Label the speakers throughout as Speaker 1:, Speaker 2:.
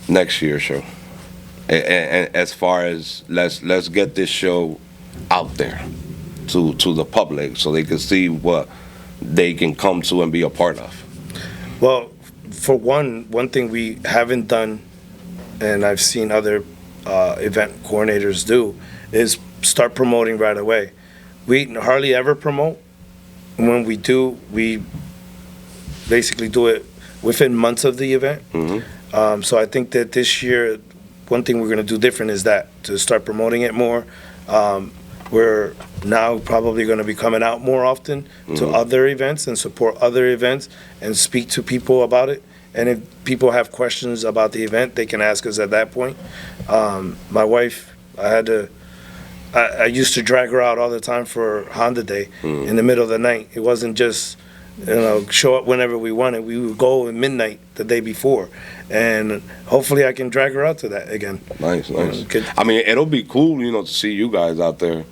Speaker 1: next year's show. And as far as let's get this show out there to the public so they can see what they can come to and be a part of.
Speaker 2: Well, for one thing we haven't done, and I've seen other event coordinators do, is start promoting right away. We hardly ever promote. When we do, we basically do it within months of the event. So I think that this year, one thing we're going to do different is that, to start promoting it more. We're now probably going to be coming out more often to other events and support other events and speak to people about it. And if people have questions about the event, they can ask us at that point. My wife, I used to drag her out all the time for Honda Day in the middle of the night. It wasn't just, show up whenever we wanted. We would go at midnight the day before. And hopefully I can drag her out to that again.
Speaker 1: Nice. I mean, it'll be cool, to see you guys out there,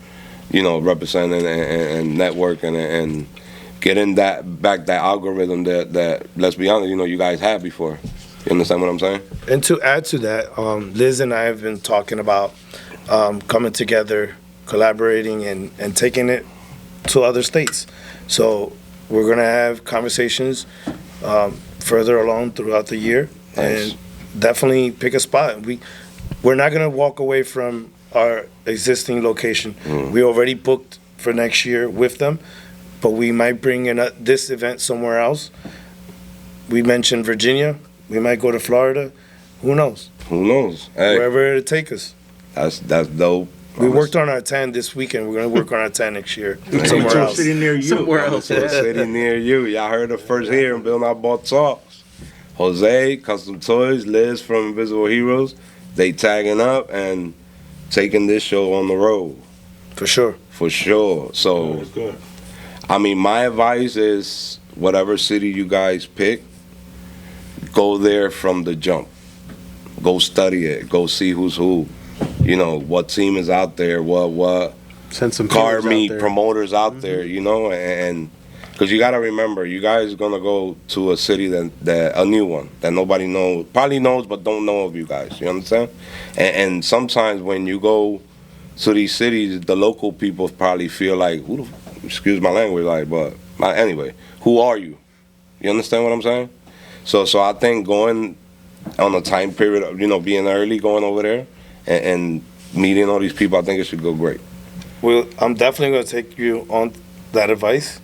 Speaker 1: representing and networking and getting that algorithm that let's be honest, you guys had before. You understand what I'm saying?
Speaker 2: And to add to that, Liz and I have been talking about coming together, collaborating, and taking it to other states. So we're going to have conversations further along throughout the year.
Speaker 1: Nice.
Speaker 2: And definitely pick a spot. We're not going to walk away from our existing location. We already booked for next year with them, but we might bring in this event somewhere else. We mentioned Virginia. We might go to Florida. Who knows?
Speaker 1: Hey,
Speaker 2: wherever it'll take us.
Speaker 1: That's dope.
Speaker 2: We worked on our 10 this weekend. We're going to work on our 10 next year.
Speaker 3: Somewhere else. City near you.
Speaker 4: Somewhere else.
Speaker 1: City near you. Y'all heard it first here in Bill Not Ball Talks. Jose, Custom Toys, Liz from Invisible Heroes, they tagging up and taking this show on the road.
Speaker 2: For sure.
Speaker 1: So,
Speaker 3: That's good.
Speaker 1: I mean, my advice is whatever city you guys pick, go there from the jump. Go study it. Go see who's who. What team is out there, what
Speaker 4: Send some
Speaker 1: car
Speaker 4: feelers out
Speaker 1: meet
Speaker 4: there.
Speaker 1: promoters out there, and because you got to remember, you guys are going to go to a city that a new one that nobody probably knows but don't know of you guys, you understand? And sometimes when you go to these cities, the local people probably feel like, excuse my language, but anyway, who are you? You understand what I'm saying? So I think going on a time period of, being early, going over there and meeting all these people, I think it should go great.
Speaker 2: Well, I'm definitely going to take you on that advice.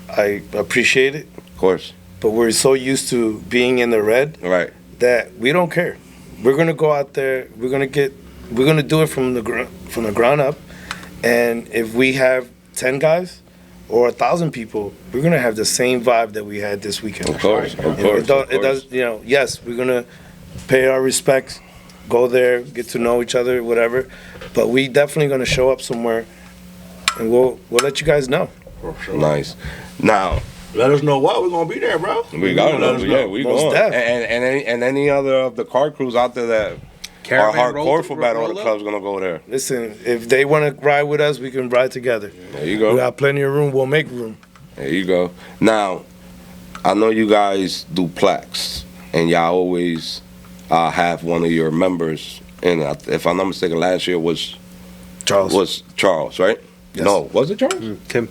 Speaker 2: I appreciate it.
Speaker 1: Of course.
Speaker 2: But we're so used to being in the red
Speaker 1: Right.
Speaker 2: that we don't care. We're going to go out there. We're going to do it from the ground up. And if we have 10 guys or 1,000 people, we're going to have the same vibe that we had this weekend.
Speaker 1: Of course.
Speaker 2: It does, yes, we're going to pay our respects, go there, get to know each other, whatever. But we definitely going to show up somewhere, and we'll let you guys know.
Speaker 3: For sure.
Speaker 1: Nice. Now,
Speaker 3: Let us know what. We're going to be there, bro.
Speaker 1: we got
Speaker 3: Let us
Speaker 1: it.
Speaker 3: know.
Speaker 1: Yeah, we
Speaker 2: Most
Speaker 1: going.
Speaker 2: def.
Speaker 1: And any other of the car crews out there that
Speaker 4: Caravan
Speaker 1: are
Speaker 4: roll-
Speaker 1: hardcore for Battle of
Speaker 4: roll
Speaker 1: the
Speaker 4: up?
Speaker 1: Club's gonna go there.
Speaker 2: Listen, if they want to ride with us, we can ride together.
Speaker 1: There you
Speaker 2: We
Speaker 1: go.
Speaker 2: got plenty of room. We'll make room.
Speaker 1: There you go. Now, I know you guys do plaques, and y'all always have one of your members. And if I'm not mistaken, last year was Charles, right?
Speaker 2: Yes.
Speaker 1: No, was it Charles?
Speaker 4: Tim.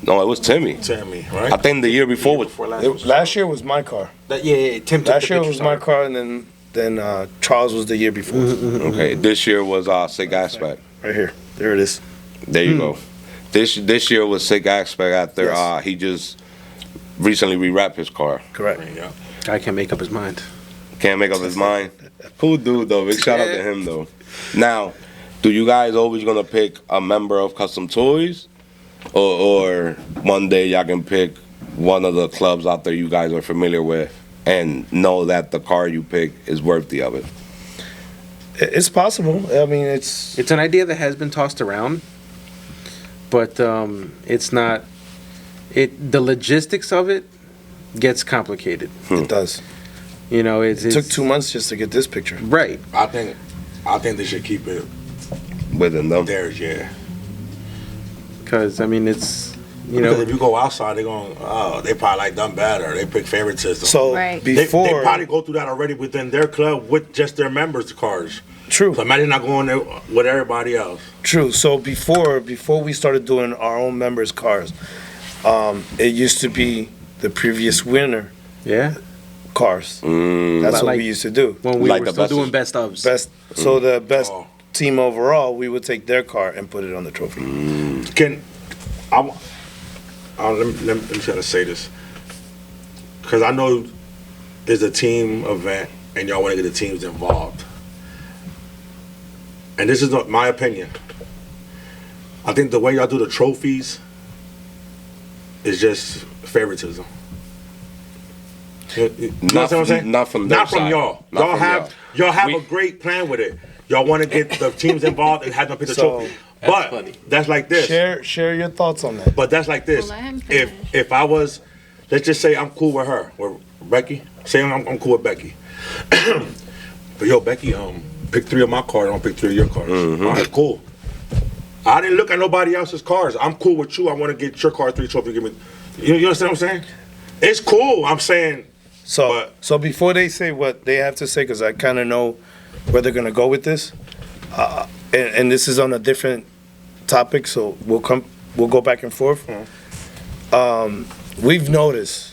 Speaker 1: No, it was Timmy.
Speaker 3: Tammy, right?
Speaker 1: I think the year before was.
Speaker 2: Last year was my car.
Speaker 4: Yeah, Tim.
Speaker 2: Last year was my car, and then Charles was the year before.
Speaker 1: Okay, this year was Sick Aspect.
Speaker 2: Right here. There it is.
Speaker 1: There you go. This year was Sick Aspect after
Speaker 2: Yes.
Speaker 1: he just recently rewrapped his car.
Speaker 2: Correct.
Speaker 3: Yeah.
Speaker 4: Guy can't make up his mind.
Speaker 1: Can't make up his mind. Cool dude though. Big shout out to him though. Now, do you guys always gonna pick a member of Custom Toys, or one day y'all can pick one of the clubs out there you guys are familiar with and know that the car you pick is worthy of it?
Speaker 2: It's possible. I mean, it's
Speaker 4: It's an idea that has been tossed around, but it's not. The logistics of it gets complicated.
Speaker 2: it does.
Speaker 4: You know,
Speaker 2: It
Speaker 4: it's
Speaker 2: took 2 months just to get this picture.
Speaker 4: right.
Speaker 3: I think they should keep it
Speaker 1: Within them.
Speaker 3: theirs, yeah.
Speaker 4: Because I mean, it's You
Speaker 3: Because
Speaker 4: know,
Speaker 3: if you go outside, they're going, oh, they probably like done better. They pick favoritism.
Speaker 2: So
Speaker 5: Right.
Speaker 3: they
Speaker 2: before,
Speaker 3: probably go through that already within their club with just their members' cars.
Speaker 2: true.
Speaker 3: So imagine not going there with everybody else.
Speaker 2: True. So before we started doing our own members' cars, it used to be the previous winner
Speaker 4: yeah.
Speaker 2: cars. That's what
Speaker 4: Like-
Speaker 2: we used to do.
Speaker 4: When we
Speaker 1: Like
Speaker 4: were
Speaker 1: the
Speaker 4: still
Speaker 1: best-
Speaker 4: doing best ofs.
Speaker 2: Best. So the best
Speaker 3: Oh.
Speaker 2: team overall, we would take their car and put it on the trophy.
Speaker 3: Can let me try to say this, because I know it's a team event and y'all want to get the teams involved. And this is not my opinion. I think the way y'all do the trophies is just favoritism. You know what I'm saying?
Speaker 1: Not from their
Speaker 3: Not from
Speaker 1: side.
Speaker 3: y'all.
Speaker 1: Not
Speaker 3: Y'all
Speaker 1: from
Speaker 3: have
Speaker 1: y'all.
Speaker 3: y'all have
Speaker 1: We-
Speaker 3: a great plan with it. Y'all want to get the teams involved and have them pick the
Speaker 2: So-
Speaker 3: trophy. But
Speaker 4: funny.
Speaker 3: that's like this.
Speaker 2: Share your thoughts on that.
Speaker 3: But that's like this.
Speaker 5: Well, let him
Speaker 3: If
Speaker 5: finish.
Speaker 3: if I was, let's just say I'm cool with her, with Becky. Say I'm cool with Becky. But yo, Becky, pick 3 of my cars. I'll pick 3 of your cars. All right, cool. I didn't look at nobody else's cars. I'm cool with you. I want to get your car 3 trophy. Give me. You understand what I'm saying? It's cool. I'm saying.
Speaker 2: So
Speaker 3: But-
Speaker 2: so before they say what they have to say, because I kind of know where they're gonna go with this, and this is on a different topic, so we'll go back and forth. We've noticed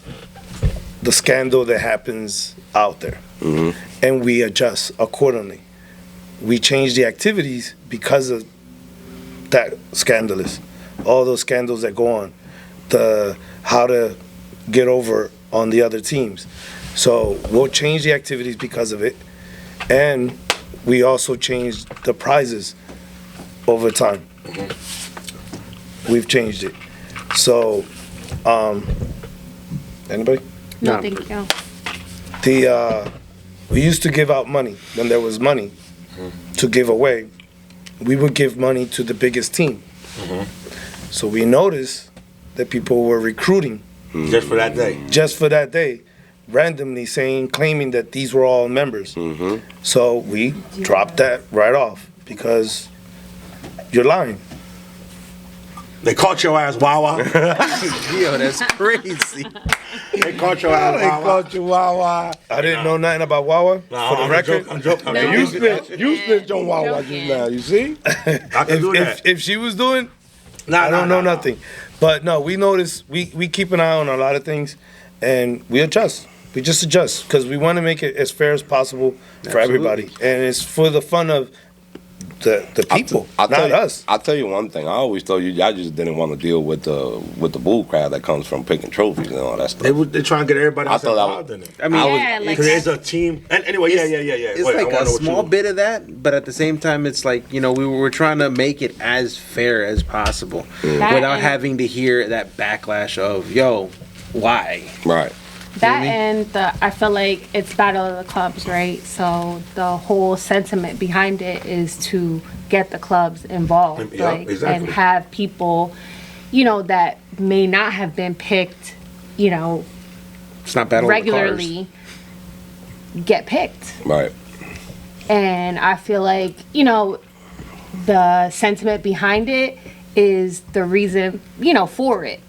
Speaker 2: the scandal that happens out there, and we adjust accordingly. We change the activities because of that scandalous, all those scandals that go on, the how to get over on the other teams. So we'll change the activities because of it, and we also changed the prizes over time. We've changed it. So, anybody?
Speaker 5: No,
Speaker 4: No.
Speaker 5: thank you.
Speaker 2: We used to give out money when there was money to give away. We would give money to the biggest team. So we noticed that people were recruiting
Speaker 3: Just for that day.
Speaker 2: just for that day, randomly claiming that these were all members. So we dropped that right off because you're lying.
Speaker 3: They caught your ass, Wawa.
Speaker 4: Yo, that's crazy.
Speaker 3: They caught your ass, Wawa.
Speaker 1: you, Wawa.
Speaker 2: I didn't know nothing about Wawa.
Speaker 3: Nah,
Speaker 2: For the
Speaker 3: I'm
Speaker 2: record,
Speaker 3: joking. I'm joking.
Speaker 5: No.
Speaker 1: You snitched on Wawa just
Speaker 5: Joking.
Speaker 1: now. You see?
Speaker 3: I can do that.
Speaker 2: if she was doing,
Speaker 3: Nah,
Speaker 2: I don't
Speaker 3: nah,
Speaker 2: know
Speaker 3: nah.
Speaker 2: nothing. But no, we notice we keep an eye on a lot of things, and we adjust. We just adjust because we want to make it as fair as possible for everybody, and it's for the fun of the people,
Speaker 1: I'll
Speaker 2: not
Speaker 1: tell
Speaker 2: us.
Speaker 1: I'll tell you one thing. I always told you, y'all just didn't want to deal with the bull crowd that comes from picking trophies and all that stuff.
Speaker 3: They try and get everybody
Speaker 1: I
Speaker 3: else
Speaker 1: thought that
Speaker 3: involved in it.
Speaker 4: I mean,
Speaker 5: Yeah, like
Speaker 3: Because it's a team. And anyway, yeah.
Speaker 4: it's
Speaker 3: Wait, I
Speaker 4: like
Speaker 3: wanna
Speaker 4: a
Speaker 3: know what
Speaker 4: small
Speaker 3: you-
Speaker 4: bit of that, but at the same time, it's like, you know, we're trying to make it as fair as possible
Speaker 5: That
Speaker 4: without
Speaker 5: and-
Speaker 4: having to hear that backlash of, yo, why?
Speaker 1: Right.
Speaker 5: That and I feel like it's battle of the clubs, right? So the whole sentiment behind it is to get the clubs involved,
Speaker 3: Yeah, exactly.
Speaker 5: and have people, you know, that may not have been picked, you know,
Speaker 4: It's not battle
Speaker 5: regularly, get picked.
Speaker 1: Right.
Speaker 5: And I feel like, you know, the sentiment behind it is the reason, you know, for it.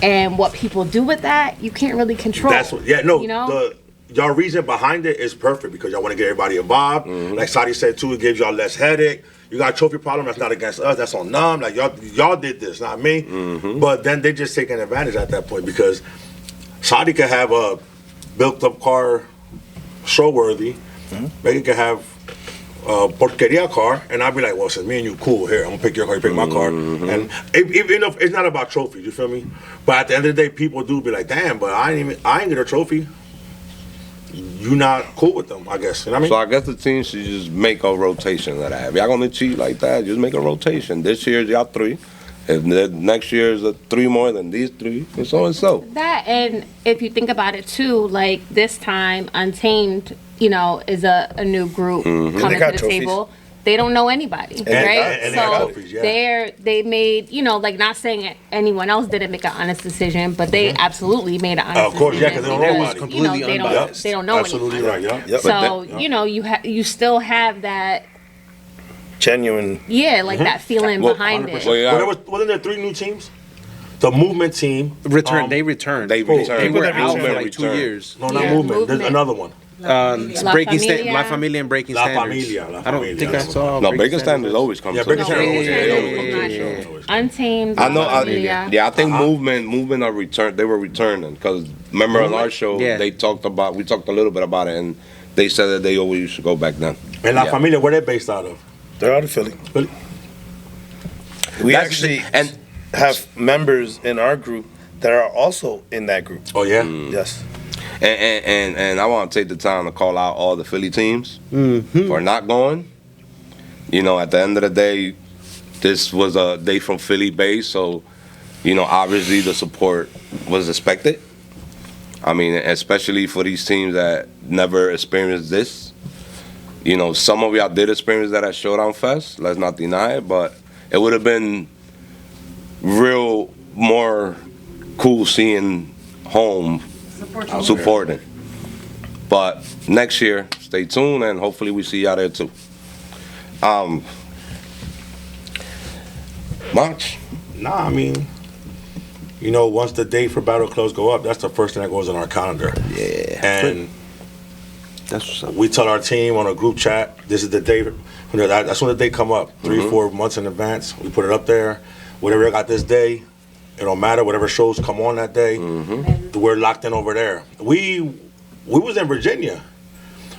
Speaker 5: And what people do with that, you can't really control.
Speaker 3: That's what, yeah, no,
Speaker 5: You know?
Speaker 3: y'all reason behind it is perfect because y'all want to get everybody involved. Like Sadi said too, it gives y'all less headache. You got a trophy problem, that's not against us, that's on them. Like y'all did this, not me. But then they just taking advantage at that point because Sadi could have a built up car show worthy. Megan could have a porqueria car, and I'd be like, well, since me and you cool, here, I'm gonna pick your car, you pick my car. And even if it's not about trophies, you feel me? But at the end of the day, people do be like, damn, but I ain't get a trophy. You not cool with them, I guess. You know what I mean?
Speaker 1: So I guess the team should just make a rotation of that. If y'all gonna cheat like that, just make a rotation. This year's y'all 3. If the next year's 3 more than these 3, and so and so.
Speaker 5: That, and if you think about it too, like this time, Untamed, you know, is a new group
Speaker 2: They
Speaker 5: coming
Speaker 2: got
Speaker 5: to the
Speaker 2: trophies.
Speaker 5: table. They don't know anybody, right?
Speaker 3: and they got
Speaker 5: So
Speaker 3: trophies, yeah.
Speaker 5: they made, you know, like not saying anyone else didn't make an honest decision, but they absolutely made an honest
Speaker 3: Of course, yeah,
Speaker 5: decision.
Speaker 3: 'cause they don't know
Speaker 5: because,
Speaker 3: nobody.
Speaker 5: you know,
Speaker 4: Completely
Speaker 5: they
Speaker 4: unbiased.
Speaker 5: don't know
Speaker 3: Absolutely
Speaker 5: anyone.
Speaker 3: right, yeah.
Speaker 2: Yep.
Speaker 5: So you know, you still have that,
Speaker 2: Genuine.
Speaker 5: yeah, like that feeling
Speaker 1: Well,
Speaker 5: behind it.
Speaker 1: Well,
Speaker 3: Well,
Speaker 1: yeah,
Speaker 3: wasn't there 3 new teams? the movement team.
Speaker 4: They returned.
Speaker 1: They returned.
Speaker 4: They were
Speaker 2: that
Speaker 4: out for
Speaker 2: returned.
Speaker 4: like 2 years.
Speaker 3: No, not
Speaker 5: Yeah,
Speaker 3: movement. There's
Speaker 5: movement.
Speaker 3: another one.
Speaker 4: It's
Speaker 5: La
Speaker 4: breaking
Speaker 5: Familia.
Speaker 4: La Familia and breaking
Speaker 3: La
Speaker 4: standards.
Speaker 3: Familia, La
Speaker 4: I don't
Speaker 3: Familia,
Speaker 4: think I
Speaker 3: that's
Speaker 4: saw.
Speaker 1: No, Breaking Standards always comes
Speaker 3: Yeah,
Speaker 1: to
Speaker 3: Breaking
Speaker 1: the show.
Speaker 3: Standards.
Speaker 1: They
Speaker 3: Yeah,
Speaker 1: always
Speaker 3: yeah,
Speaker 1: come to
Speaker 3: yeah,
Speaker 1: the
Speaker 3: yeah,
Speaker 1: show.
Speaker 3: yeah.
Speaker 5: Untamed.
Speaker 1: I know.
Speaker 5: Familia.
Speaker 1: Yeah, I think movement are returned. They were returning because remember on our show
Speaker 4: Yeah.
Speaker 1: we talked a little bit about it, and they said that they always used to go back then.
Speaker 3: And La
Speaker 1: Yeah.
Speaker 3: Familia, where they based out of?
Speaker 2: They're out of Philly.
Speaker 3: Philly?
Speaker 2: We
Speaker 1: That's
Speaker 2: actually
Speaker 1: the- and-
Speaker 2: have members in our group that are also in that group.
Speaker 3: Oh yeah.
Speaker 2: Yes.
Speaker 1: And I want to take the time to call out all the Philly teams for not going. You know, at the end of the day, this was a day from Philly base, so you know, obviously the support was expected. I mean, especially for these teams that never experienced this. You know, some of y'all did experience that at Showdown Fest. Let's not deny it, but it would have been real more cool seeing home supporting. But next year, stay tuned, and hopefully we see y'all there too. March.
Speaker 3: Nah, I mean, you know, once the date for Battle Close go up, that's the first thing that goes on our calendar.
Speaker 1: Yeah.
Speaker 3: And
Speaker 1: That's what's up.
Speaker 3: we tell our team on a group chat, this is the day. That's when the day come up, 3-4 months in advance. We put it up there. Whatever I got this day, it don't matter. Whatever shows come on that day, we're locked in over there. We was in Virginia.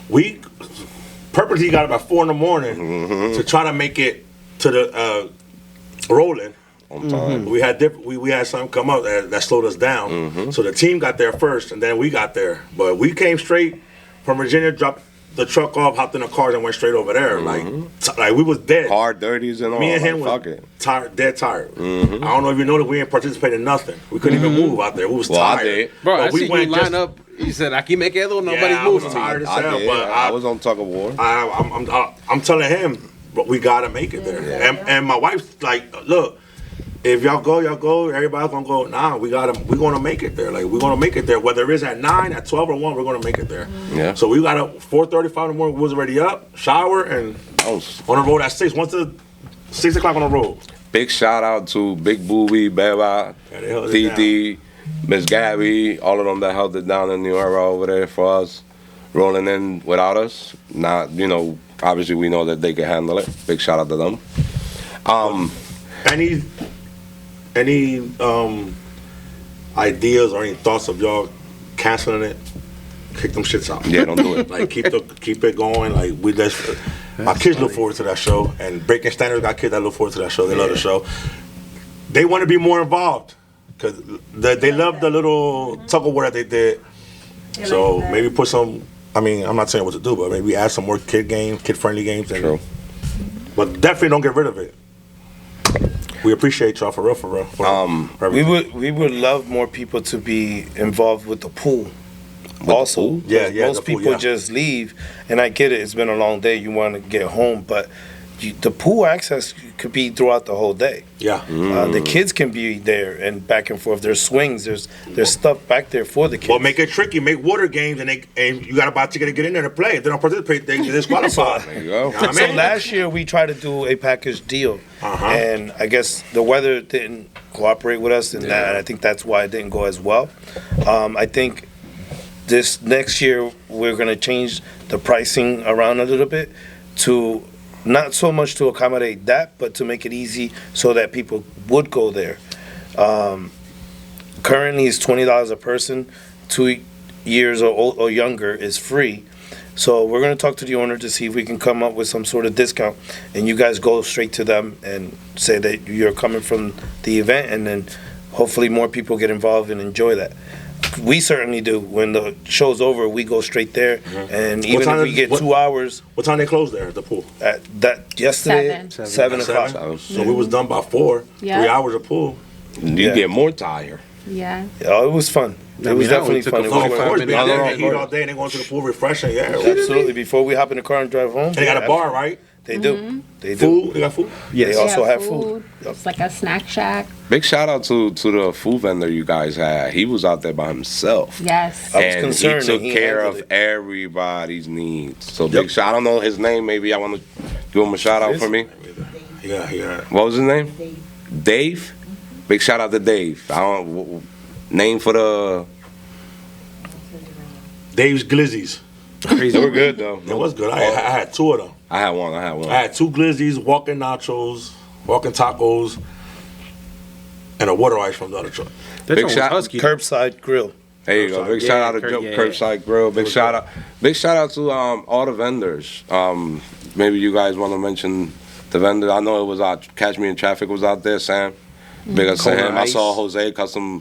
Speaker 3: We purposely got up at 4 in the morning to try to make it to the rolling.
Speaker 1: On time.
Speaker 3: We had we had something come up that slowed us down. So the team got there first, and then we got there. But we came straight from Virginia, dropped the truck off, hopped in the car, and went straight over there. Like we was dead.
Speaker 1: Hard dirties and all.
Speaker 3: Me and him
Speaker 1: like, fuck
Speaker 3: was
Speaker 1: it.
Speaker 3: tired, dead tired. I don't know if you know that we didn't participate in nothing. We couldn't even move out there. We was
Speaker 1: Well, I
Speaker 3: tired.
Speaker 1: did.
Speaker 4: Bro,
Speaker 3: But
Speaker 4: I see you line
Speaker 3: just-
Speaker 4: up. You said, "Aquí me quedo." Nobody's
Speaker 3: Yeah, I was
Speaker 4: moving.
Speaker 3: tired as
Speaker 1: I
Speaker 3: hell,
Speaker 1: did.
Speaker 3: but
Speaker 1: I was on tug of war.
Speaker 3: I'm telling him, but we gotta make it there. And my wife's like, look, if y'all go, everybody's gonna go. Nah, we're gonna make it there. Like we're gonna make it there. Whether it's at 9, at 12, or 1, we're gonna make it there.
Speaker 1: Yeah.
Speaker 3: So we got up 4:35 in the morning. We was already up, shower, and
Speaker 1: I was
Speaker 3: on the road at 6. Once the 6 o'clock on the road.
Speaker 1: big shout out to Big Booby, Beba,
Speaker 3: Yeah, they held it
Speaker 1: Titi, Miss Gabby, all of them that held it down in New York over there for us, rolling in without us. Not, you know, obviously we know that they can handle it. Big shout out to them.
Speaker 3: Any ideas or any thoughts of y'all canceling it? Kick them shits out.
Speaker 1: Yeah, don't do it.
Speaker 3: Like keep it going. Like we just my kids look forward to that show, and Breaking Standards got kids that look forward to that show. They love the show. They want to be more involved because they love the little tug of war that they did. So maybe put some. I mean, I'm not saying what to do, but maybe add some more kid-friendly games. And,
Speaker 1: True.
Speaker 3: But definitely don't get rid of it. We appreciate y'all for real. For
Speaker 2: We
Speaker 3: everything.
Speaker 2: would love more people to be involved with the pool. Also,
Speaker 1: pool?
Speaker 3: Yeah, yeah,
Speaker 2: most
Speaker 3: the pool,
Speaker 2: people
Speaker 3: yeah.
Speaker 2: just leave, and I get it. It's been a long day. You want to get home, but the pool access could be throughout the whole day.
Speaker 3: Yeah.
Speaker 2: The kids can be there and back and forth. There's swings. There's stuff back there for the kids.
Speaker 3: Well, make it tricky. Make water games, and you got to buy a ticket to get in there to play. If they don't participate, they disqualify.
Speaker 1: There you go.
Speaker 3: You know what I
Speaker 2: So
Speaker 3: mean?
Speaker 2: last year we tried to do a package deal, and I guess the weather didn't cooperate with us, and I think that's why it didn't go as well. I think this next year we're gonna change the pricing around a little bit to not so much to accommodate that, but to make it easy so that people would go there. Currently, it's $20 a person. 2 years or younger is free. So we're gonna talk to the owner to see if we can come up with some sort of discount, and you guys go straight to them and say that you're coming from the event, and then hopefully more people get involved and enjoy that. We certainly do. When the show's over, we go straight there, and even
Speaker 3: time
Speaker 2: if we
Speaker 3: is-
Speaker 2: get
Speaker 3: what-
Speaker 2: 2 hours
Speaker 3: What time they close there at the pool?
Speaker 2: at that yesterday, 7 o'clock.
Speaker 3: So we was done by 4.
Speaker 5: Yeah.
Speaker 3: 3 hours of pool.
Speaker 1: You
Speaker 2: Yeah.
Speaker 1: get more tired.
Speaker 5: Yeah.
Speaker 2: Oh, it was fun. It
Speaker 4: I
Speaker 2: was
Speaker 4: mean, I only
Speaker 2: definitely
Speaker 4: took
Speaker 2: fun.
Speaker 4: a
Speaker 2: It
Speaker 3: No,
Speaker 2: was
Speaker 3: of
Speaker 4: 45
Speaker 3: course.
Speaker 2: fun.
Speaker 3: Being
Speaker 4: minutes.
Speaker 3: there
Speaker 1: no,
Speaker 3: and
Speaker 1: no,
Speaker 3: eat
Speaker 1: no.
Speaker 3: all day and then going to the pool refreshing. Yeah.
Speaker 2: Absolutely. Before we hop in the car and drive home.
Speaker 3: And they got a bar, right?
Speaker 2: They do. They do.
Speaker 3: Food. They got food.
Speaker 2: They also
Speaker 5: Yeah,
Speaker 2: have food.
Speaker 5: It's like a snack shack.
Speaker 1: Big shout out to the food vendor you guys had. He was out there by himself.
Speaker 5: Yes.
Speaker 2: I was
Speaker 1: And
Speaker 2: concerned
Speaker 1: he took
Speaker 2: and he
Speaker 1: care
Speaker 2: handled
Speaker 1: of
Speaker 2: it.
Speaker 1: everybody's needs. So big shout. I don't know his name. Maybe I want to give him a shout out for me.
Speaker 3: Yeah.
Speaker 1: What was his name? Dave. Big shout out to Dave. I don't name for the.
Speaker 3: Dave's Glizzies.
Speaker 1: They were good though.
Speaker 3: It was good. I had two of them.
Speaker 1: I had one.
Speaker 3: I had two Glizzies, walking nachos, walking tacos, and a water ice from the other truck.
Speaker 4: That
Speaker 1: Big
Speaker 4: joint was
Speaker 1: shot-
Speaker 4: husky.
Speaker 2: Curbside grill.
Speaker 1: There you go. Big
Speaker 4: Yeah,
Speaker 1: shout out to
Speaker 4: yeah.
Speaker 1: Curbside Grill. Big shout out to all the vendors. Maybe you guys want to mention the vendor. I know it was Catch Me in Traffic was out there. Sam, big up to
Speaker 4: Kona
Speaker 1: him. I
Speaker 4: Ice.
Speaker 1: saw Jose Hector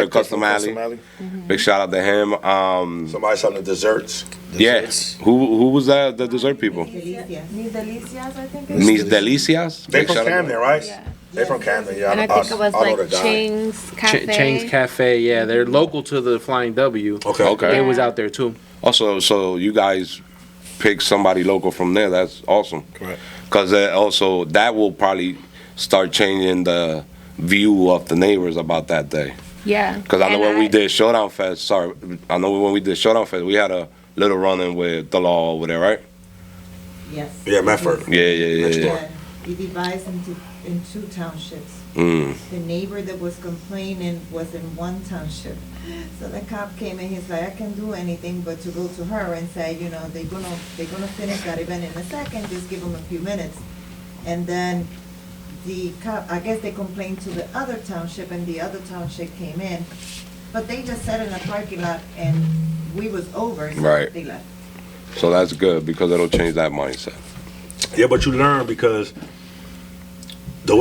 Speaker 1: Custom Alley. Big shout out to him.
Speaker 3: Somebody selling desserts.
Speaker 1: Yeah, who was that? The dessert people.
Speaker 6: Delicias. Mis Delicias, I think.
Speaker 1: Mis Delicias.
Speaker 3: They
Speaker 1: Big
Speaker 3: from
Speaker 1: shout out-
Speaker 3: Camden, right?
Speaker 5: Yeah.
Speaker 3: They from Camden, yeah.
Speaker 5: And I think it was
Speaker 3: I know the
Speaker 5: like
Speaker 3: guy.
Speaker 5: Ching's Cafe.
Speaker 4: Chang's Cafe, yeah, they're local to the Flying W.
Speaker 3: Okay.
Speaker 1: Okay.
Speaker 4: It was out there too.
Speaker 1: Also, so you guys pick somebody local from there. That's awesome.
Speaker 3: Correct.
Speaker 1: Because also that will probably start changing the view of the neighbors about that day.
Speaker 5: Yeah.
Speaker 1: Because I know
Speaker 5: And
Speaker 1: when we did Showdown Fest, we had a little run-in with the law over there, right?
Speaker 6: Yes.
Speaker 3: Yeah, Medford.
Speaker 1: Yeah.
Speaker 6: Yeah. We divided in two townships.
Speaker 1: Mm.
Speaker 6: The neighbor that was complaining was in one township. So the cop came and he's like, I can't do anything but to go to her and say, you know, they're gonna finish that event in a second, just give them a few minutes. And then the cop, I guess they complained to the other township and the other township came in. But they just sat in a parking lot and we was over, so
Speaker 1: Right.
Speaker 6: they left.
Speaker 1: So that's good because it'll change that mindset.
Speaker 3: Yeah, but you learn because the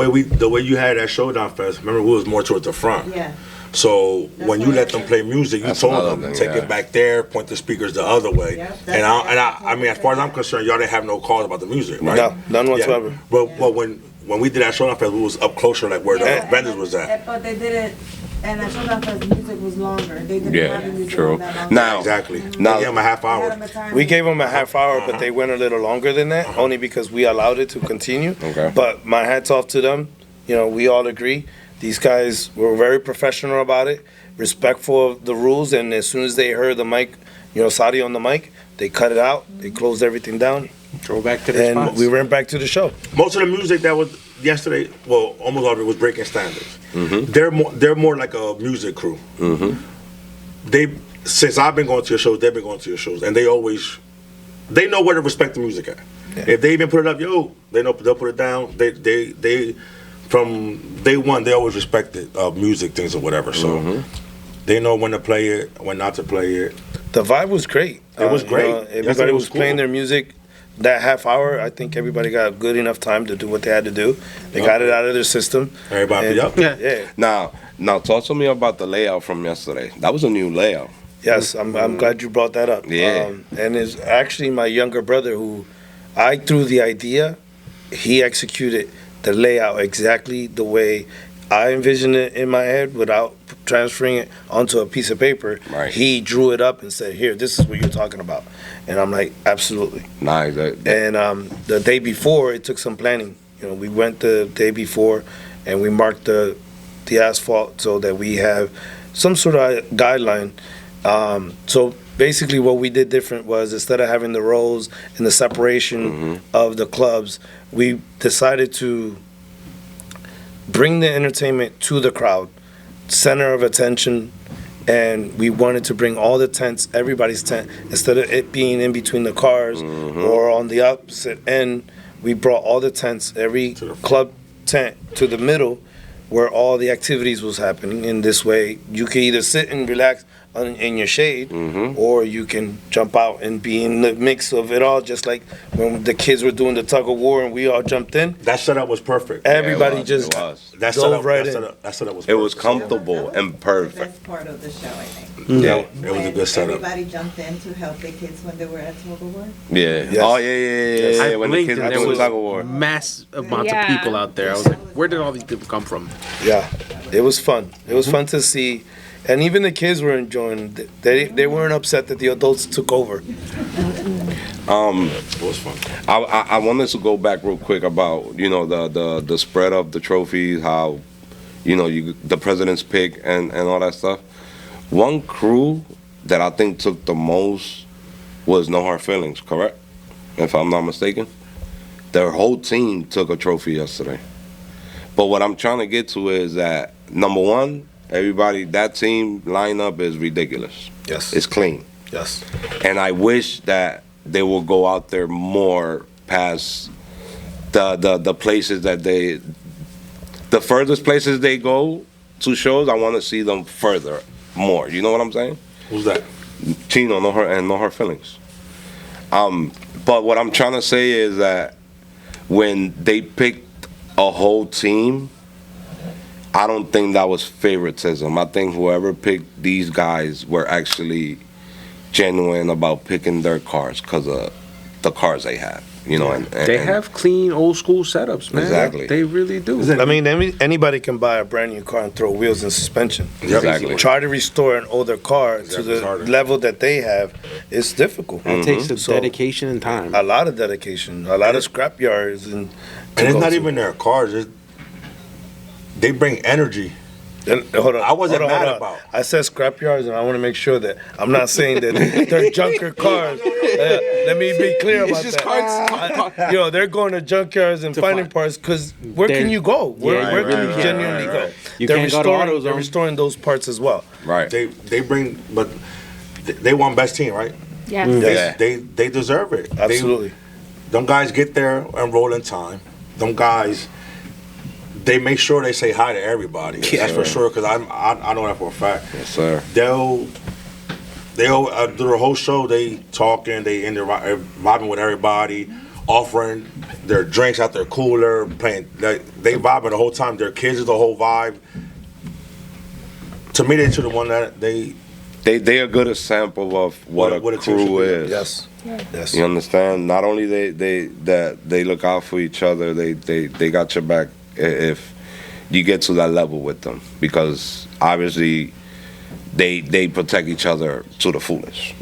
Speaker 3: way you had that Showdown Fest, remember we was more towards the front.
Speaker 6: Yeah.
Speaker 3: So
Speaker 6: That's
Speaker 3: when you
Speaker 6: why
Speaker 3: let
Speaker 6: I
Speaker 3: them
Speaker 6: said-
Speaker 3: play music, you
Speaker 1: That's
Speaker 3: told
Speaker 1: another
Speaker 3: them
Speaker 1: thing,
Speaker 3: take
Speaker 1: yeah.
Speaker 3: it back there, point the speakers the other way.
Speaker 6: Yep,
Speaker 3: And
Speaker 6: that's
Speaker 3: I mean, as far as I'm concerned, y'all didn't have no calls about the music, right?
Speaker 2: No, none whatsoever.
Speaker 3: Yeah. But when we did that Showdown Fest, we was up closer, like where the vendors was at.
Speaker 6: But they did it, and I showed up because the music was longer. They didn't
Speaker 1: Yeah,
Speaker 6: have the music
Speaker 1: true.
Speaker 6: on that long.
Speaker 1: Now-
Speaker 3: Exactly.
Speaker 1: Now-
Speaker 3: They gave them a half
Speaker 6: They had
Speaker 3: hour.
Speaker 6: them a time.
Speaker 2: We gave them a half hour, but they went a little longer than that, only because we allowed it to continue.
Speaker 1: Okay.
Speaker 2: But my hat's off to them. You know, we all agree. These guys were very professional about it, respectful of the rules, and as soon as they heard the mic, you know, Saudi on the mic, they cut it out. They closed everything down,
Speaker 4: Drove back to their
Speaker 2: and
Speaker 4: spots.
Speaker 2: we went back to the show.
Speaker 3: Most of the music that was yesterday, well, almost all of it was breaking standards. They're more like a music crew. They since I've been going to your shows, they've been going to your shows, and they know where to respect the music at. If they even put it up, they know they'll put it down. They from day one they always respected music things or whatever. So they know when to play it, when not to play it.
Speaker 2: The vibe was great.
Speaker 3: It was great.
Speaker 2: Everybody
Speaker 3: Yesterday was
Speaker 2: was playing
Speaker 3: cool.
Speaker 2: their music. That half hour, I think everybody got good enough time to do what they had to do. They got it out of their system.
Speaker 3: Everybody,
Speaker 2: And-
Speaker 3: yep.
Speaker 2: Yeah.
Speaker 1: Now talk to me about the layout from yesterday. That was a new layout.
Speaker 2: Yes, I'm glad you brought that up.
Speaker 1: Yeah.
Speaker 2: And it's actually my younger brother who I threw the idea. He executed the layout exactly the way I envisioned it in my head without transferring it onto a piece of paper.
Speaker 1: Right.
Speaker 2: He drew it up and said, "Here, this is what you're talking about." And I'm like, "Absolutely."
Speaker 1: Nice.
Speaker 2: And the day before, it took some planning. You know, we went the day before, and we marked the asphalt so that we have some sort of guideline. So basically, what we did different was instead of having the rows and the separation of the clubs, we decided to bring the entertainment to the crowd, center of attention, and we wanted to bring all the tents, everybody's tent, instead of it being in between the cars or on the opposite end, we brought all the tents, every club tent to the middle where all the activities was happening. In this way, you can either sit and relax in your shade, or you can jump out and be in the mix of it all, just like when the kids were doing the tug of war and we all jumped in.
Speaker 3: That setup was perfect.
Speaker 2: Everybody
Speaker 1: it
Speaker 2: just
Speaker 1: was.
Speaker 3: That
Speaker 2: dove
Speaker 3: setup,
Speaker 2: right
Speaker 3: that
Speaker 2: in.
Speaker 3: setup, that setup was
Speaker 1: It was
Speaker 3: perfect.
Speaker 1: comfortable and
Speaker 6: The
Speaker 1: perfect.
Speaker 6: best part of the show, I think.
Speaker 3: Yeah, it was a
Speaker 6: When
Speaker 3: good setup.
Speaker 6: Everybody jumped in to help the kids when they were at tug of war.
Speaker 1: Yeah.
Speaker 2: Yes.
Speaker 1: Oh yeah.
Speaker 4: I
Speaker 1: When the
Speaker 4: blinked
Speaker 1: kids
Speaker 4: and
Speaker 1: were
Speaker 4: there
Speaker 1: doing
Speaker 4: was
Speaker 1: tug of war.
Speaker 4: mass amounts
Speaker 5: Yeah.
Speaker 4: of people out there. I was like, where did all these people come from?
Speaker 2: Yeah, it was fun. It was fun to see, and even the kids were enjoying. They weren't upset that the adults took over.
Speaker 3: It was fun.
Speaker 1: I wanted to go back real quick about the spread of the trophies, how the president's pick and all that stuff. One crew that I think took the most was No Hard Feelings, correct? If I'm not mistaken, their whole team took a trophy yesterday. But what I'm trying to get to is that number one, everybody that team lineup is ridiculous.
Speaker 2: Yes.
Speaker 1: It's clean.
Speaker 2: Yes.
Speaker 1: And I wish that they will go out there more past the places that the furthest places they go to shows. I want to see them further more. You know what I'm saying?
Speaker 3: Who's that?
Speaker 1: Chino, no hard feelings. But what I'm trying to say is that when they picked a whole team, I don't think that was favoritism. I think whoever picked these guys were actually genuine about picking their cars because of the cars they have. You know, and
Speaker 4: They have clean old school setups, man.
Speaker 1: Exactly.
Speaker 4: They really do.
Speaker 2: I mean, anybody can buy a brand new car and throw wheels and suspension.
Speaker 1: Exactly.
Speaker 2: Try to restore an older car to
Speaker 3: Exactly, it's
Speaker 2: the
Speaker 3: harder.
Speaker 2: level that they have. It's difficult.
Speaker 4: It takes some
Speaker 2: So-
Speaker 4: dedication and time.
Speaker 2: A lot of dedication, a lot of scrap yards, and
Speaker 3: And it's not even their cars. They bring energy.
Speaker 2: Hold on.
Speaker 3: I wasn't
Speaker 2: hold on,
Speaker 3: mad
Speaker 2: hold on.
Speaker 3: about-
Speaker 2: I said scrap yards, and I want to make sure that I'm not saying that they're junker cars. Let me be clear about
Speaker 4: just
Speaker 2: that. They're going to junkyards and finding
Speaker 4: find-
Speaker 2: parts because where can
Speaker 4: They're-
Speaker 2: you go? Where
Speaker 4: Yeah,
Speaker 2: can
Speaker 4: right,
Speaker 2: you
Speaker 4: right,
Speaker 2: genuinely
Speaker 3: right,
Speaker 2: go?
Speaker 3: right.
Speaker 4: You
Speaker 2: They're
Speaker 4: can't go to
Speaker 2: restoring,
Speaker 4: AutoZone.
Speaker 2: they're restoring those parts as well.
Speaker 1: right.
Speaker 3: They bring, but they won best team, right?
Speaker 5: Yeah.
Speaker 1: Yeah.
Speaker 3: They deserve it.
Speaker 2: Absolutely.
Speaker 3: Them guys get there and roll in time. Them guys, they make sure they say hi to everybody. That's for sure. Because I know that for a fact.
Speaker 1: Yes, sir.
Speaker 3: They'll do the whole show. They talking. They in there vibing with everybody, offering their drinks out their cooler, playing. They vibing the whole time. Their kids is the whole vibe. To me, they should have won that.
Speaker 1: They a good example of what a
Speaker 3: What a team should
Speaker 1: crew
Speaker 3: be.
Speaker 1: is.
Speaker 2: Yes. Yes.
Speaker 1: You understand? Not only they look out for each other, they got your back if you get to that level with them, because obviously they protect each other to the fullest.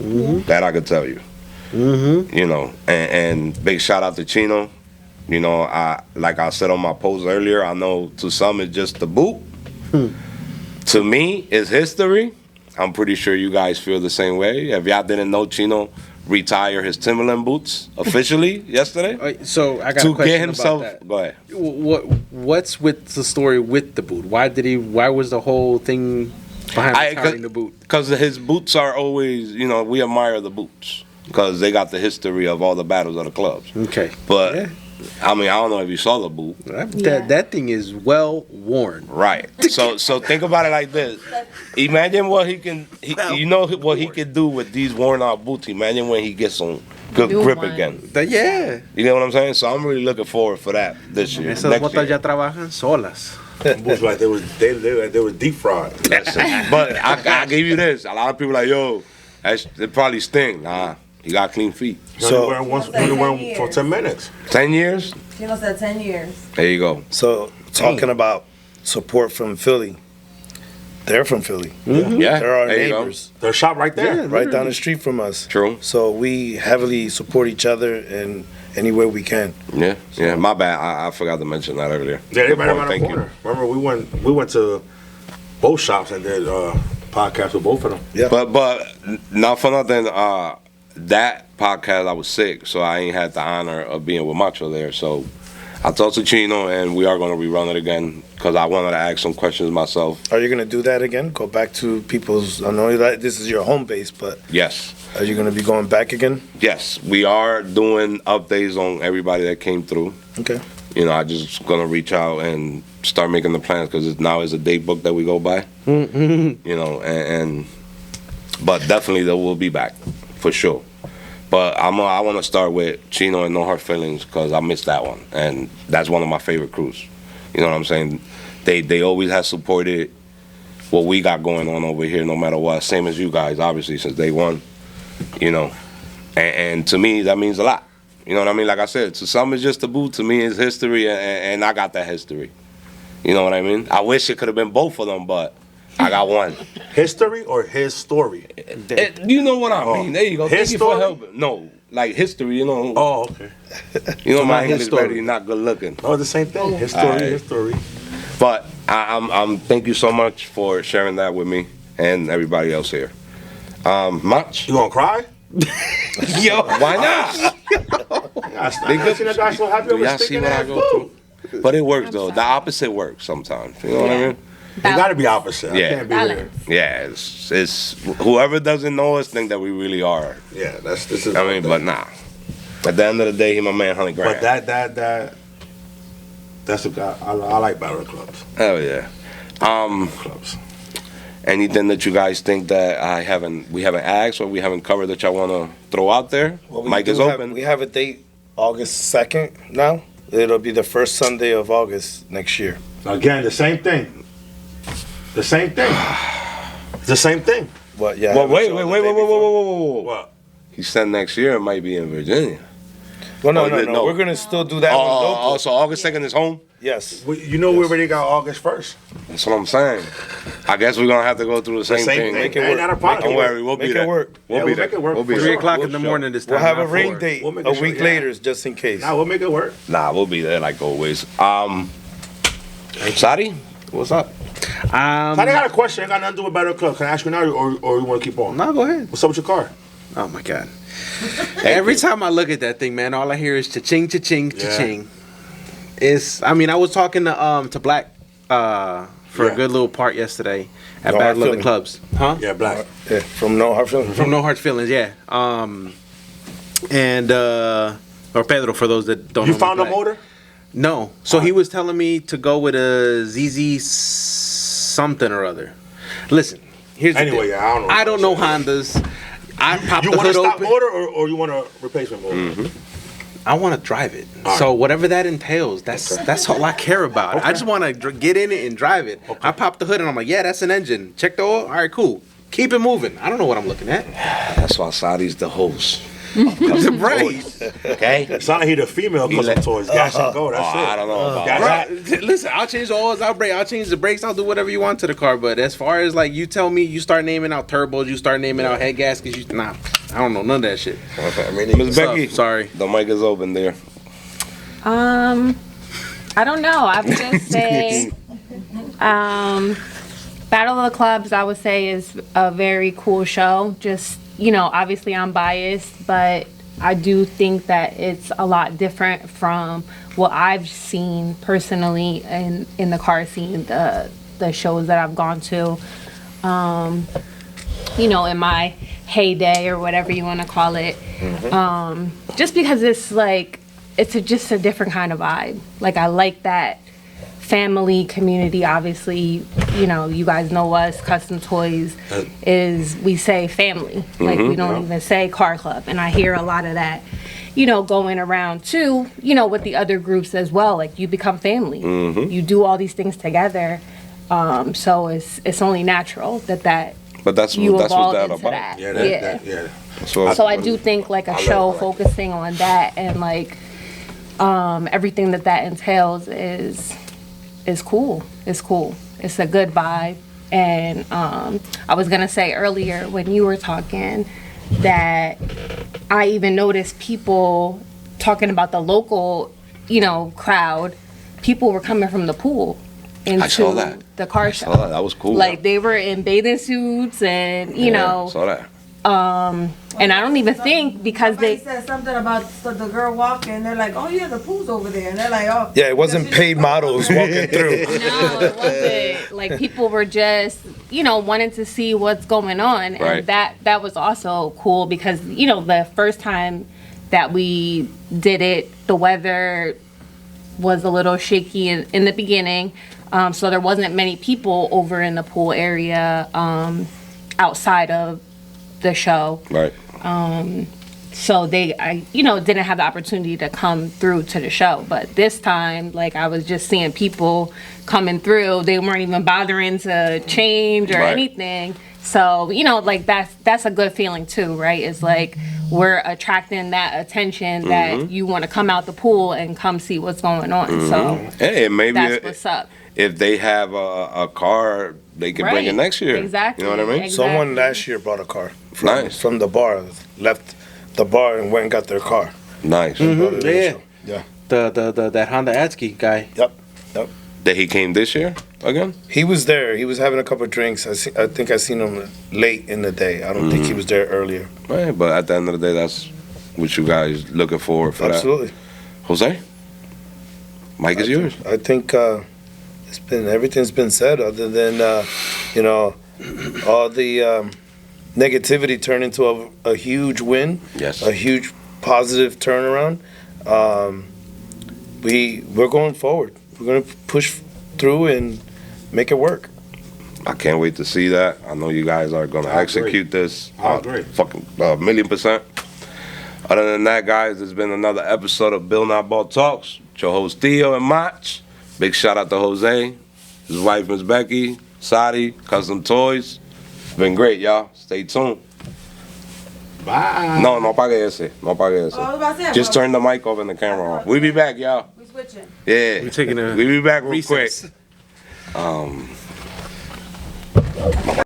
Speaker 1: That I could tell you. You know, and big shout out to Chino. You know, like I said on my post earlier, I know to some it's just the boot. To me, it's history. I'm pretty sure you guys feel the same way. If y'all didn't know, Chino retired his Timberland boots officially yesterday
Speaker 4: So I got a
Speaker 1: to
Speaker 4: question
Speaker 1: get himself.
Speaker 4: about that.
Speaker 1: Go ahead.
Speaker 4: What's with the story with the boot? Why was the whole thing behind retiring the boot?
Speaker 1: Because his boots are always, you know, we admire the boots because they got the history of all the battles of the clubs.
Speaker 4: Okay.
Speaker 1: But
Speaker 4: Yeah.
Speaker 1: I mean, I don't know if you saw the boot.
Speaker 4: That thing is well worn.
Speaker 1: Right. So think about it like this. Imagine what he can, you know what he could do with these worn out boots. Imagine when he gets on good
Speaker 5: New
Speaker 1: grip
Speaker 5: one.
Speaker 1: again.
Speaker 4: Yeah.
Speaker 1: You know what I'm saying? So I'm really looking forward for that this year.
Speaker 4: Esas
Speaker 1: next
Speaker 4: botas
Speaker 1: year.
Speaker 4: ya trabajan solas.
Speaker 3: Boots like they was deep fried.
Speaker 1: But I give you this. A lot of people like, yo, it probably stink. Nah, he got clean feet.
Speaker 3: So wearing once, only wearing for 10 minutes.
Speaker 1: 10 years?
Speaker 6: She was at 10 years.
Speaker 1: There you go.
Speaker 2: So talking about support from Philly, they're from Philly.
Speaker 1: Yeah.
Speaker 2: They're our
Speaker 1: there you go.
Speaker 2: neighbors,
Speaker 3: Their shop right there.
Speaker 2: right down the street from us.
Speaker 1: True.
Speaker 2: So we heavily support each other in any way we can.
Speaker 1: Yeah. Yeah. My bad. I forgot to mention that earlier.
Speaker 3: Yeah, they right around the
Speaker 1: Thank you.
Speaker 3: corner. Remember, we went to both shops and did podcasts with both of them.
Speaker 2: Yeah.
Speaker 1: But not for nothing. That podcast I was sick, so I ain't had the honor of being with Macho there. So I talked to Chino, and we are going to rerun it again because I wanted to ask some questions myself.
Speaker 2: Are you going to do that again? Go back to people's. I know that this is your home base, but
Speaker 1: Yes.
Speaker 2: are you going to be going back again?
Speaker 1: Yes, we are doing updates on everybody that came through.
Speaker 2: Okay.
Speaker 1: You know, I just gonna reach out and start making the plans because now is a date book that we go by. You know, but definitely they will be back for sure. But I want to start with Chino and No Hard Feelings because I missed that one, and that's one of my favorite crews. You know what I'm saying? They always have supported what we got going on over here, no matter what. Same as you guys, obviously, since day one. You know, and to me that means a lot. You know what I mean? Like I said, to some it's just a boot. To me, it's history, and I got that history. You know what I mean? I wish it could have been both of them, but I got one.
Speaker 3: History or his story?
Speaker 1: You know what I mean? There you go. Thank
Speaker 3: His
Speaker 1: you for
Speaker 3: story?
Speaker 1: helping. No, like history. You know.
Speaker 3: Oh, okay.
Speaker 1: You know my
Speaker 4: his
Speaker 1: English
Speaker 4: story.
Speaker 1: very not good looking.
Speaker 3: Oh, the same thing. His story,
Speaker 1: Alright.
Speaker 3: his story.
Speaker 1: But I'm thank you so much for sharing that with me and everybody else here. Much?
Speaker 3: You gonna cry?
Speaker 1: Yo, why not?
Speaker 3: I seen that guy so happy.
Speaker 1: Do y'all see what I go through? But it works though. The opposite works sometimes. You know what I mean?
Speaker 3: It got to be opposite. I
Speaker 1: Yeah.
Speaker 3: can't be here.
Speaker 5: Balance.
Speaker 1: Yeah, it's whoever doesn't know us think that we really are.
Speaker 3: Yeah, this is.
Speaker 1: I mean, but nah. At the end of the day, he my man, $100 grand.
Speaker 3: But that's a guy. I like battle clubs.
Speaker 1: Hell yeah.
Speaker 3: Clubs.
Speaker 1: Anything that you guys think that we haven't asked or we haven't covered that y'all want to throw out there?
Speaker 2: Well, we
Speaker 1: Mic
Speaker 2: do
Speaker 1: is
Speaker 2: have-
Speaker 1: open.
Speaker 2: We have a date, August 2nd now. It'll be the first Sunday of August next year.
Speaker 3: Again, the same thing. The same thing. The same thing.
Speaker 2: But yeah. I
Speaker 1: Well,
Speaker 2: haven't
Speaker 1: wait.
Speaker 2: shown the day before.
Speaker 3: What?
Speaker 1: He said next year it might be in Virginia.
Speaker 2: Well, no,
Speaker 1: Oh,
Speaker 2: no,
Speaker 1: no.
Speaker 2: no. We're gonna still do that one.
Speaker 1: Oh,
Speaker 2: local.
Speaker 1: so August 2nd is home?
Speaker 2: Yes.
Speaker 3: You know, we already got August 1st.
Speaker 1: That's what I'm saying. I guess we're going to have to go through the same thing.
Speaker 2: Make it
Speaker 3: Ain't
Speaker 2: work.
Speaker 3: not a problem.
Speaker 1: Don't worry, we'll
Speaker 2: Make
Speaker 1: be
Speaker 2: it
Speaker 1: there.
Speaker 2: work.
Speaker 1: We'll
Speaker 3: Yeah,
Speaker 1: be
Speaker 3: we'll
Speaker 1: there.
Speaker 3: make it work
Speaker 1: We'll be
Speaker 3: for
Speaker 1: there.
Speaker 4: 3 o'clock in the
Speaker 3: We'll show.
Speaker 4: morning this time.
Speaker 2: We'll have a
Speaker 4: not
Speaker 2: rain
Speaker 4: 4.
Speaker 2: date
Speaker 3: We'll make
Speaker 2: a
Speaker 3: it
Speaker 2: week
Speaker 3: sure,
Speaker 2: later, just in case.
Speaker 3: Nah, we'll make it work.
Speaker 1: Nah, we'll be there like always. Sadi, what's up?
Speaker 3: I got a question. I got nothing to do with battle club. Can I ask you now, or you want to keep on?
Speaker 4: No, go ahead.
Speaker 3: What's up with your car?
Speaker 4: Oh my god. Every time I look at that thing, man, all I hear is cha-ching, cha-ching,
Speaker 3: Yeah.
Speaker 4: cha-ching. I mean, I was talking to Black for
Speaker 3: Yeah.
Speaker 4: a good little part yesterday at
Speaker 2: No Hard
Speaker 4: Battle of the
Speaker 2: Feelings.
Speaker 4: Clubs. Huh?
Speaker 3: Yeah, black.
Speaker 2: Yeah, from No Hard Feelings.
Speaker 4: From No Hard Feelings, yeah. Or Pedro, for those that don't know.
Speaker 3: You found a
Speaker 4: Black.
Speaker 3: motor?
Speaker 4: No. So he was telling me to go with a ZZ something or other. Listen, here's the
Speaker 3: Anyway,
Speaker 4: deal.
Speaker 3: yeah, I don't know.
Speaker 4: I don't know Hondas. I popped
Speaker 3: You
Speaker 4: the
Speaker 3: want a
Speaker 4: hood
Speaker 3: stock
Speaker 4: open.
Speaker 3: motor or you want a replacement motor?
Speaker 4: I want to drive it.
Speaker 3: All
Speaker 4: So whatever that entails, that's all I care about. I just want to get in it and drive it. I popped the hood and I'm like, yeah, that's an engine. Check the oil. All right, cool. Keep it moving. I don't know what I'm looking at.
Speaker 1: That's why Sadi's the host.
Speaker 4: Right.
Speaker 1: Okay?
Speaker 3: It's not like he the female custom toys. Gas and go. That's
Speaker 1: Oh,
Speaker 3: it.
Speaker 1: I don't know about
Speaker 3: Gas
Speaker 1: that.
Speaker 4: Right. Listen, I'll change the oils, I'll change the brakes, I'll do whatever you want to the car. But as far as like you tell me, you start naming out turbos, you start naming out head gaskets, I don't know none of that shit.
Speaker 1: Miss Becky,
Speaker 4: Sorry.
Speaker 1: the mic is open there.
Speaker 5: I don't know. I would just say, Battle of the Clubs, I would say, is a very cool show. Just, obviously I'm biased, but I do think that it's a lot different from what I've seen personally in the car scene, the shows that I've gone to, in my heyday or whatever you want to call it. Just because it's like, just a different kind of vibe. Like, I like that family community. Obviously, you guys know us, Custom Toys is, we say family. Like, we don't even say car club. And I hear a lot of that, going around too, with the other groups as well. Like, you become family. You do all these things together. So it's only natural that
Speaker 1: But that's
Speaker 5: you
Speaker 1: what's
Speaker 5: evolve
Speaker 1: that
Speaker 5: into
Speaker 1: about.
Speaker 5: that.
Speaker 3: Yeah, yeah.
Speaker 5: So I do think like a show
Speaker 3: like it.
Speaker 5: focusing on that and like everything that entails is cool. It's cool. It's a good vibe. And I was gonna say earlier when you were talking that I even noticed people talking about the local, crowd. People were coming from the pool into
Speaker 1: saw that.
Speaker 5: the car show.
Speaker 1: saw that. That was cool.
Speaker 5: Like they were in bathing suits and
Speaker 1: Saw that.
Speaker 5: and I don't even think because
Speaker 6: Somebody
Speaker 5: they
Speaker 6: said something about the girl walking. They're like, "Oh yeah, the pool's over there," and they're like, "Oh."
Speaker 2: Yeah, it wasn't paid models walking through.
Speaker 5: no, it wasn't. Like people were just, wanting to see what's going on,
Speaker 1: Right.
Speaker 5: and that was also cool because the first time that we did it, the weather was a little shaky in the beginning, so there wasn't many people over in the pool area outside of the show.
Speaker 1: Right.
Speaker 5: So I didn't have the opportunity to come through to the show. But this time, like, I was just seeing people coming through. They weren't even bothering to change or
Speaker 1: Right.
Speaker 5: anything. So, like, that's a good feeling, too, right? It's like we're attracting that attention that you want to come out the pool and come see what's going on. So
Speaker 1: Hey, maybe
Speaker 5: that's what's up.
Speaker 1: if they have a car, they can bring it
Speaker 5: Right.
Speaker 1: next year.
Speaker 5: Exactly.
Speaker 1: You know what I mean?
Speaker 5: Exactly.
Speaker 2: Someone last year brought a car
Speaker 1: Nice.
Speaker 2: from the bar, left the bar and went and got their car.
Speaker 1: Nice.
Speaker 2: Brought it to the
Speaker 4: Yeah.
Speaker 2: show. Yeah.
Speaker 4: That Honda Atsky guy.
Speaker 2: Yep.
Speaker 1: That he came this year again?
Speaker 2: He was there. He was having a couple of drinks. I think I seen him late in the day. I don't think he was there earlier.
Speaker 1: Right, but at the end of the day, that's what you guys looking forward for
Speaker 2: Absolutely.
Speaker 1: that. Jose? Mike is yours.
Speaker 2: I think everything's been said, other than you know, all the negativity turned into a huge win.
Speaker 1: Yes.
Speaker 2: A huge positive turnaround. We're going forward. We're going to push through and make it work.
Speaker 1: I can't wait to see that. I know you guys are going to
Speaker 3: I agree.
Speaker 1: execute this.
Speaker 3: I agree.
Speaker 1: Fucking $1,000,000%. Other than that, guys, there's been another episode of Bill Not Ball Talks. With your host Theo and Mach. Big shout out to Jose, his wife Miss Becky, Sadi, Custom Toys. It's been great, y'all. Stay tuned.
Speaker 3: Bye.
Speaker 1: No apague ese. No apague ese.
Speaker 6: Oh, I was about to say,
Speaker 1: Just
Speaker 6: well,
Speaker 1: turn the mic off and the camera off. We'll be back, y'all.
Speaker 6: we switching.
Speaker 1: Yeah.
Speaker 4: We're taking a
Speaker 1: We'll be back real
Speaker 4: recess.
Speaker 1: quick.